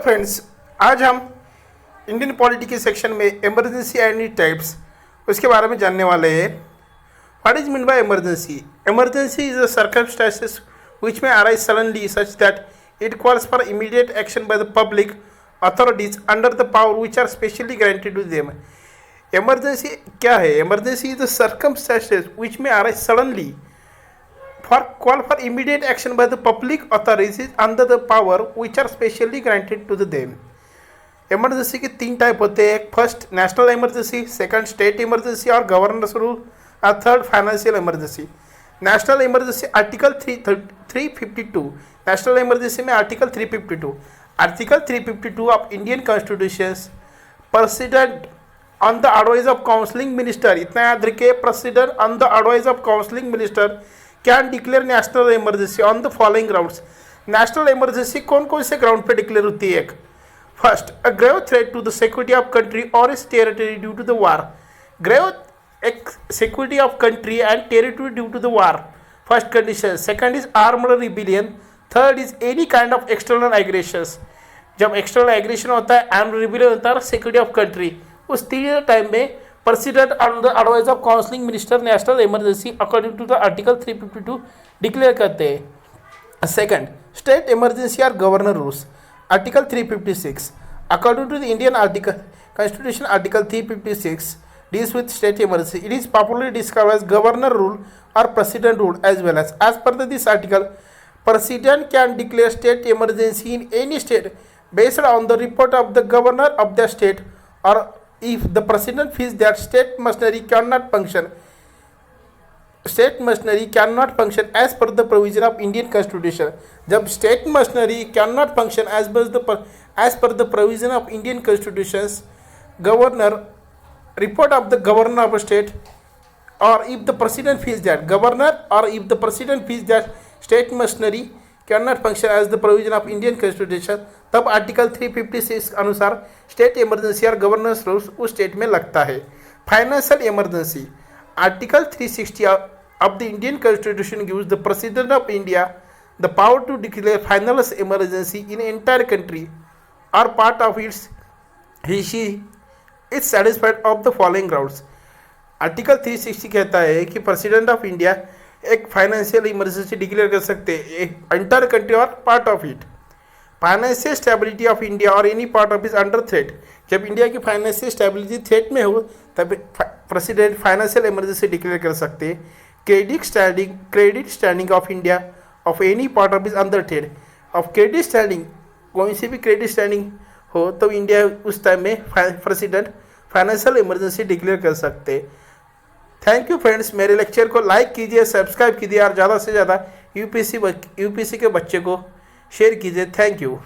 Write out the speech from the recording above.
Friends, आज हम Indian polity के सेक्शन में इमरजेंसी एंड इट टाइप्स उसके बारे में जानने वाले हैं। What is mean by emergency? Emergency is a circumstances which may arise suddenly such that it calls for immediate action by the public authorities under the power which are specially granted to them. Emergency क्या है? Emergency is the circumstances which may arise suddenly for call for immediate action by the public authorities under the power which are specially granted to them. Emergency के तीन type होते हैं। First national emergency, second state emergency और governor's rule, और third financial emergency. National emergency article 352, national emergency में article 352 of Indian constitution president on the advice of counselling minister, इतना याद रखिए, president on the advice of counselling minister can declare national emergency on the following grounds. नेशनल इमरजेंसी कौन कौन से ground पे डिक्लेयर होती है? First, a grave threat to the security of country और its territory due to the war. Grave एक security of country and territory due to the war, first condition. Second is armed rebellion, third is any kind of external aggressions. जब external aggression होता है, armed rebellion होता है, security of country, उस तीन time में president on the advice of counselling minister national emergency according to the article 352 declare करते हैं। सेकंड, स्टेट इमरजेंसी और governor rules, article 356 according to the Indian article constitution, article 356 deals with state emergency. It is popularly described as governor rule or president rule as well as per this article, president can declare state emergency in any state based on the report of the governor of the state, or if the president feels that state machinery cannot function as per the provision of Indian constitution. जब state machinery cannot function as per the provision of Indian constitutions, governor report of the governor of a state, or if the president feels that state machinery cannot function as the provision of Indian constitution, तब article 356 अनुसार state emergency और governors rules उस state में लगता है। Financial emergency, article 360 of the Indian constitution gives the president of India the power to declare financial emergency in entire country or part of its she is satisfied of the following grounds. Article 360 कहता है कि president of India एक financial emergency declare कर सकते हैं entire country और part of it. Financial stability of India और any part of is under threat, जब इंडिया की फाइनेंशियल स्टेबिलिटी थ्रेट में हो तब प्रेसिडेंट फाइनेंशियल इमरजेंसी डिक्लेयर कर सकते हैं। Credit standing of India of any part of is under threat, of credit standing, कोई सी भी क्रेडिट स्टैंडिंग हो तो इंडिया उस टाइम में प्रेसिडेंट फाइनेंशियल इमरजेंसी डिक्लेयर कर सकते। थैंक यू फ्रेंड्स, मेरे लेक्चर को लाइक कीजिए, सब्सक्राइब कीजिए और ज़्यादा से ज़्यादा यूपीएससी के बच्चे को शेयर कीजिए। Thank you.